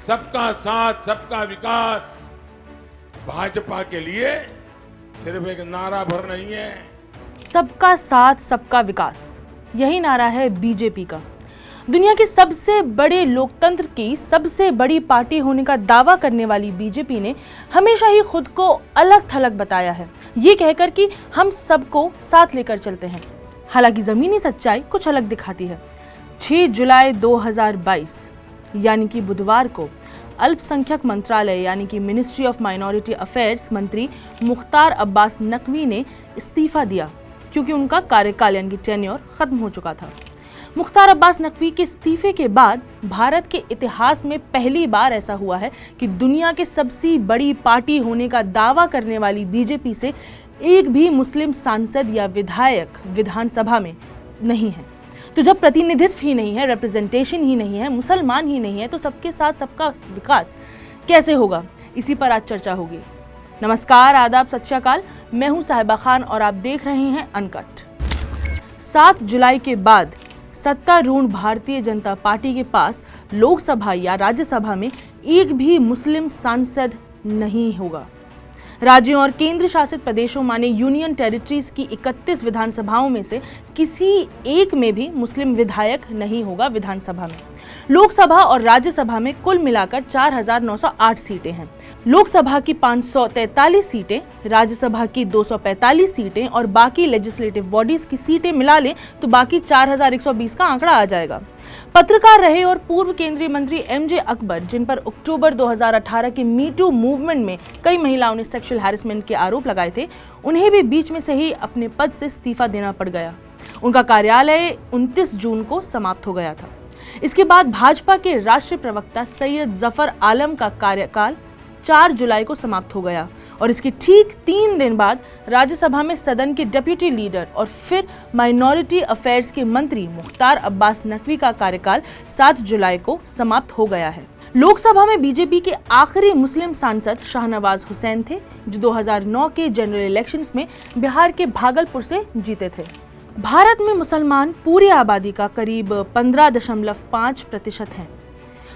सबका साथ सबका विकास भाजपा के लिए सिर्फ एक नारा भर नहीं है। सबका साथ सबका विकास, यही नारा है बीजेपी का। दुनिया के सबसे बड़े लोकतंत्र की सबसे बड़ी पार्टी होने का दावा करने वाली बीजेपी ने हमेशा ही खुद को अलग थलग बताया है, ये कहकर कि हम सबको साथ लेकर चलते हैं। हालांकि जमीनी सच्चाई कुछ अलग दिखाती है। 6 जुलाई 2022 यानी कि बुधवार को अल्पसंख्यक मंत्रालय यानी कि मिनिस्ट्री ऑफ माइनॉरिटी अफेयर्स मंत्री मुख्तार अब्बास नकवी ने इस्तीफा दिया क्योंकि उनका कार्यकाल यानी कि टेन्योर खत्म हो चुका था। मुख्तार अब्बास नकवी के इस्तीफे के बाद भारत के इतिहास में पहली बार ऐसा हुआ है कि दुनिया के सबसे बड़ी पार्टी होने का दावा करने वाली बीजेपी से एक भी मुस्लिम सांसद या विधायक विधानसभा में नहीं है। तो जब प्रतिनिधित्व ही नहीं है, रिप्रेजेंटेशन ही नहीं है, मुसलमान ही नहीं है, तो सबके साथ सबका विकास कैसे होगा? इसी पर आज चर्चा होगी। नमस्कार, आदाब, सत श्री अकाल। मैं हूं साहिबा खान और आप देख रहे हैं अनकट। 7 जुलाई के बाद सत्तारूढ़ भारतीय जनता पार्टी के पास लोकसभा या राज्यसभा में एक भी मुस्लिम सांसद नहीं होगा। राज्यों और केंद्र शासित प्रदेशों माने यूनियन टेरिटरीज की 31 विधानसभाओं में से किसी एक में भी मुस्लिम विधायक नहीं होगा विधानसभा में। लोकसभा और राज्यसभा में कुल मिलाकर 4908 सीटें हैं। लोकसभा की 543 सीटें, राज्यसभा की 245 सीटें और बाकी लेजिस्लेटिव बॉडीज की सीटें मिला लें तो बाकी 4120 का आंकड़ा आ जाएगा। पत्रकार रहे और पूर्व केंद्रीय मंत्री एमजे अकबर, जिन पर अक्टूबर 2018 के मी टू मूवमेंट में कई महिलाओं ने सेक्सुअल हैरेसमेंट के आरोप लगाए थे, उन्हें भी बीच में से ही अपने पद से इस्तीफा देना पड़ गया। उनका कार्यालय 29 जून को समाप्त हो गया था। इसके बाद भाजपा के राष्ट्रीय प्रवक्ता सैयद जफर आलम का कार्यकाल 4 जुलाई को समाप्त हो गया और इसके ठीक 3 दिन बाद राज्यसभा में सदन के डेप्यूटी लीडर और फिर माइनॉरिटी अफेयर्स के मंत्री मुख्तार अब्बास नकवी का कार्यकाल 7 जुलाई को समाप्त हो गया है। लोकसभा में बीजेपी के आखिरी मुस्लिम सांसद शाहनवाज हुसैन थे, जो 2009 के जनरल इलेक्शंस में बिहार के भागलपुर से जीते थे। भारत में मुसलमान पूरी आबादी का करीब 15.5% हैं।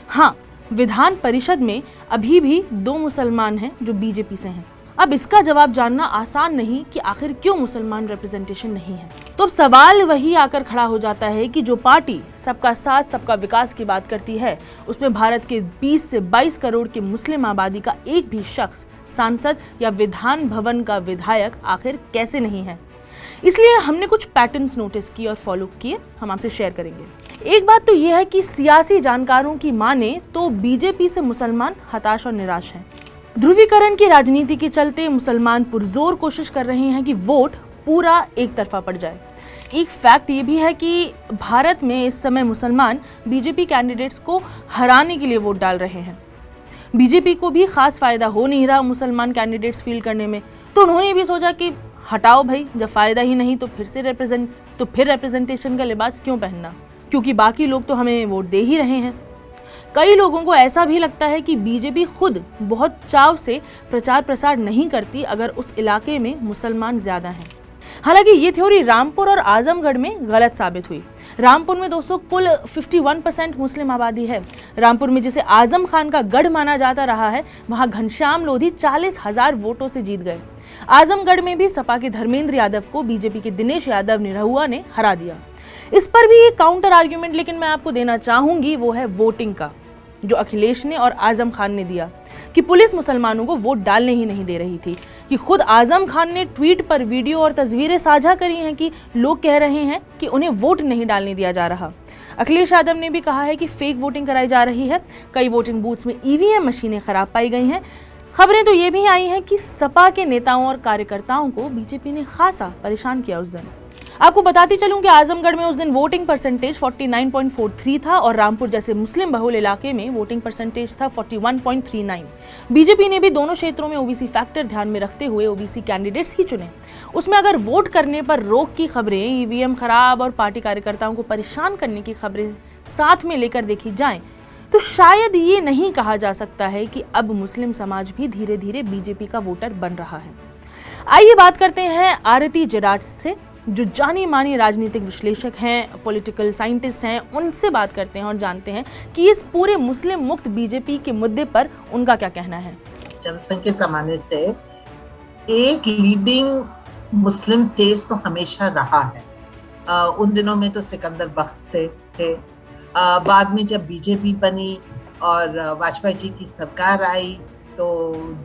हाँ, विधान परिषद में अभी भी 2 मुसलमान हैं जो बीजेपी से हैं। अब इसका जवाब जानना आसान नहीं कि आखिर क्यों मुसलमान रिप्रेजेंटेशन नहीं है। तो अब सवाल वही आकर खड़ा हो जाता है कि जो पार्टी सबका साथ सबका विकास की बात करती है, उसमें भारत के 20 से 22 करोड़ की मुस्लिम आबादी का एक भी शख्स सांसद या विधान भवन का विधायक आखिर कैसे नहीं है। इसलिए हमने कुछ पैटर्न्स नोटिस किए और फॉलो किए, हम आपसे शेयर करेंगे। एक बात तो यह है कि सियासी जानकारों की माने तो बीजेपी से मुसलमान हताश और निराश हैं। ध्रुवीकरण की राजनीति के चलते मुसलमान पुरजोर कोशिश कर रहे हैं कि वोट पूरा एक तरफा पड़ जाए। एक फैक्ट ये भी है कि भारत में इस समय मुसलमान बीजेपी कैंडिडेट्स को हराने के लिए वोट डाल रहे हैं। बीजेपी को भी खास फायदा हो नहीं रहा मुसलमान कैंडिडेट्स फील्ड करने में, तो उन्होंने भी सोचा कि हटाओ भाई, जब फायदा ही नहीं तो फिर रिप्रेजेंटेशन का लिबास क्यों पहनना, क्योंकि बाकी लोग तो हमें वोट दे ही रहे हैं। कई लोगों को ऐसा भी लगता है कि बीजेपी खुद बहुत चाव से प्रचार प्रसार नहीं करती अगर उस इलाके में मुसलमान ज्यादा हैं। हालांकि ये थ्योरी रामपुर और आजमगढ़ में गलत साबित हुई। रामपुर में दोस्तों कुल 51% मुस्लिम आबादी है। रामपुर में जिसे आजम खान का गढ़ माना जाता रहा है, वहां घनश्याम लोधी 40,000 वोटों से जीत गए। आजमगढ़ में भी सपा के धर्मेंद्र यादव को बीजेपी के दिनेश यादव निरहुआ ने हरा दिया। इस पर भी एक काउंटर आर्ग्यूमेंट लेकिन मैं आपको देना चाहूंगी, वो है वोटिंग का, जो अखिलेश ने और आजम खान ने दिया कि पुलिस मुसलमानों को वोट डालने ही नहीं दे रही थी। कि खुद आजम खान ने ट्वीट पर वीडियो और तस्वीरें साझा करी हैं कि लोग कह रहे हैं कि उन्हें वोट नहीं डालने दिया जा रहा। अखिलेश यादव ने भी कहा है कि फेक वोटिंग कराई जा रही है। कई वोटिंग बूथ्स में ईवीएम मशीनें खराब पाई गई हैं। खबरें तो ये भी आई हैं कि सपा के नेताओं और कार्यकर्ताओं को बीजेपी ने खासा परेशान किया उस दिन। आपको बताती चलूं कि आजमगढ़ में उस दिन वोटिंग परसेंटेज 49.43 था और रामपुर जैसे मुस्लिम बहुल इलाके में वोटिंग परसेंटेज था 41.39। बीजेपी ने भी दोनों क्षेत्रों में ओबीसी फैक्टर ध्यान में रखते हुए ओबीसी कैंडिडेट्स ही चुने। उसमें अगर वोट करने पर रोक की खबरें, ईवीएम खराब और पार्टी कार्यकर्ताओं को परेशान करने की खबरें साथ में लेकर देखी जाएं तो शायद ये नहीं कहा जा सकता है कि अब मुस्लिम समाज भी धीरे धीरे बीजेपी का वोटर बन रहा है। आइए बात करते हैं आरती जराट से। जो जानी मानी राजनीतिक विश्लेषक हैं, पॉलिटिकल साइंटिस्ट हैं, उनसे बात करते हैं और जानते हैं कि इस पूरे मुस्लिम मुक्त बीजेपी के मुद्दे पर उनका क्या कहना है। जनसंघ के जमाने से एक लीडिंग मुस्लिम फेस तो हमेशा रहा है। उन दिनों में तो सिकंदर बख्त थे। बाद में जब बीजेपी बनी और वाजपेयी जी की सरकार आई तो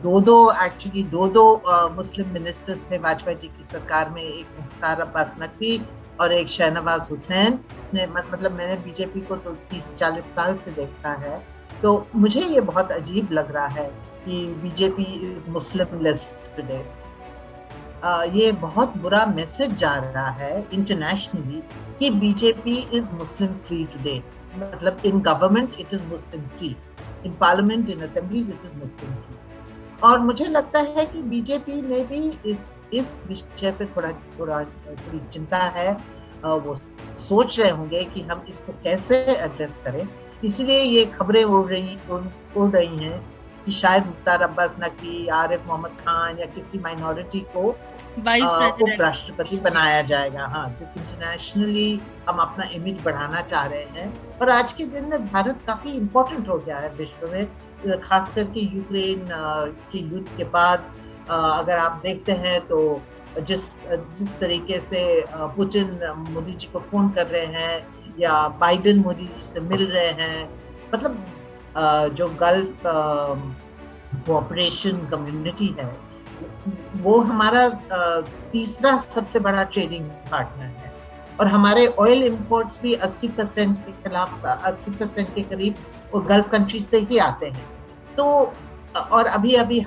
दो मुस्लिम मिनिस्टर्स थे वाजपेयी जी की सरकार में, एक मुख्तार अब्बास नकवी और एक शहनवाज हुसैन ने। मतलब मैंने बीजेपी को तो 30-40 साल से देखा है, तो मुझे ये बहुत अजीब लग रहा है कि BJP is Muslim less today. ये बहुत बुरा मैसेज जा रहा है इंटरनेशनली कि BJP is Muslim free today. मतलब in government it is Muslim free, in parliament, in assemblies it is Muslim free. और मुझे लगता है कि बीजेपी में भी इस विषय पे थोड़ी चिंता है। वो सोच रहे होंगे कि हम इसको कैसे एड्रेस करें, इसलिए ये खबरें उड़ रही हैं कि शायद मुख्तार अब्बास नकवी, आरिफ मोहम्मद खान या किसी माइनॉरिटी को उपराष्ट्रपति बनाया जाएगा। हाँ, क्योंकि इंटरनेशनली हम अपना इमेज बढ़ाना चाह रहे हैं और आज के दिन में भारत काफी इम्पोर्टेंट हो गया है विश्व में, खास करके यूक्रेन के युद्ध के बाद। अगर आप देखते हैं तो जिस तरीके से पुतिन मोदी जी को फोन कर रहे हैं या बाइडेन मोदी जी से मिल रहे हैं, मतलब जो गल्फ कोऑपरेशन कम्युनिटी है वो हमारा तीसरा सबसे बड़ा ट्रेडिंग पार्टनर है और हमारे ऑयल इंपोर्ट्स भी 80% के खिलाफ 80% के करीब वो गल्फ कंट्रीज से ही आते हैं। तो और अभी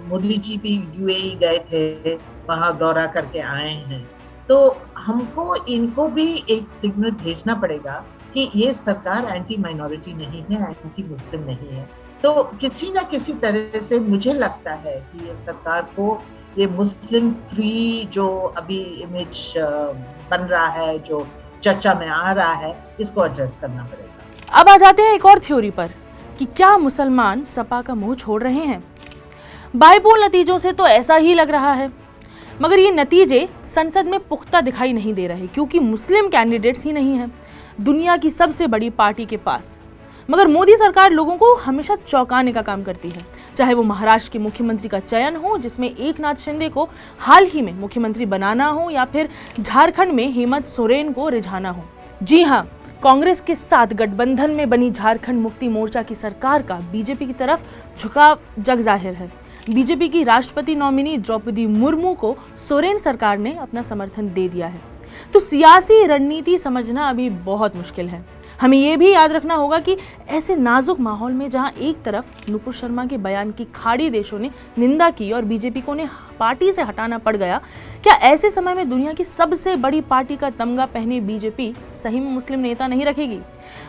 मोदी जी भी यूएई गए थे, वहां दौरा करके आए हैं। तो हमको इनको भी एक सिग्नल भेजना पड़ेगा कि ये सरकार एंटी माइनॉरिटी नहीं है, एंटी मुस्लिम नहीं है। तो किसी ना किसी तरह से मुझे लगता है कि ये सरकार को ये मुस्लिम फ्री जो अभी इमेज बन रहा है, जो चर्चा में आ रहा है, इसको एड्रेस करना पड़ेगा। अब आ जाते हैं एक और थ्योरी पर कि क्या मुसलमान सपा का मुंह छोड़ रहे हैं। बाइपोल नतीजों से तो ऐसा ही लग रहा है, मगर ये नतीजे संसद में पुख्ता दिखाई नहीं दे रहे क्योंकि मुस्लिम कैंडिडेट्स ही नहीं हैं दुनिया की सबसे बड़ी पार्टी के पास। मगर मोदी सरकार लोगों को हमेशा चौंकाने का काम करती है, चाहे वो महाराष्ट्र के मुख्यमंत्री का चयन हो जिसमें एकनाथ शिंदे को हाल ही में मुख्यमंत्री बनाना हो, या फिर झारखंड में हेमंत सोरेन को रिझाना हो। जी हाँ, कांग्रेस के साथ गठबंधन में बनी झारखंड मुक्ति मोर्चा की सरकार का बीजेपी की तरफ झुकाव जग जाहिर है। बीजेपी की राष्ट्रपति नॉमिनी द्रौपदी मुर्मू को सोरेन सरकार ने अपना समर्थन दे दिया है। तो सियासी रणनीति समझना अभी बहुत मुश्किल है। हमें यह भी याद रखना होगा कि ऐसे नाजुक माहौल में जहां एक तरफ नुपुर शर्मा के बयान की खाड़ी देशों ने निंदा की और बीजेपी को ने पार्टी से हटाना पड़ गया, क्या ऐसे समय में दुनिया की सबसे बड़ी पार्टी का तमगा पहने बीजेपी सही में मुस्लिम नेता नहीं रखेगी?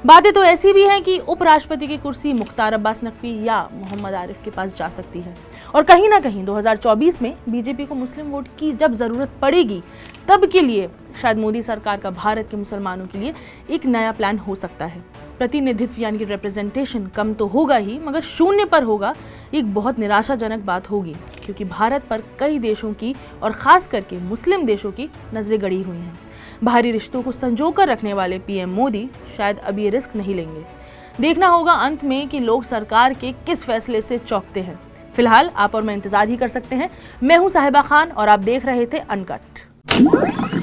बातें तो ऐसी भी हैं कि उपराष्ट्रपति की कुर्सी मुख्तार अब्बास नकवी या मोहम्मद आरिफ के पास जा सकती है और कहीं ना कहीं 2024 में बीजेपी को मुस्लिम वोट की जब जरूरत पड़ेगी तब के लिए शायद मोदी सरकार का भारत के मुसलमानों के लिए एक नया प्लान हो सकता है। प्रतिनिधित्व यानी कि रिप्रेजेंटेशन कम तो होगा ही, मगर शून्य पर होगा, एक बहुत निराशाजनक बात होगी क्योंकि भारत पर कई देशों की और खास करके मुस्लिम देशों की नजरें गड़ी हुई हैं। बाहरी रिश्तों को संजोकर रखने वाले पीएम मोदी शायद अब ये रिस्क नहीं लेंगे। देखना होगा अंत में कि लोग सरकार के किस फैसले से चौंकते हैं। फिलहाल आप और मैं इंतजार ही कर सकते हैं। मैं हूं साहिबा खान और आप देख रहे थे अनकट।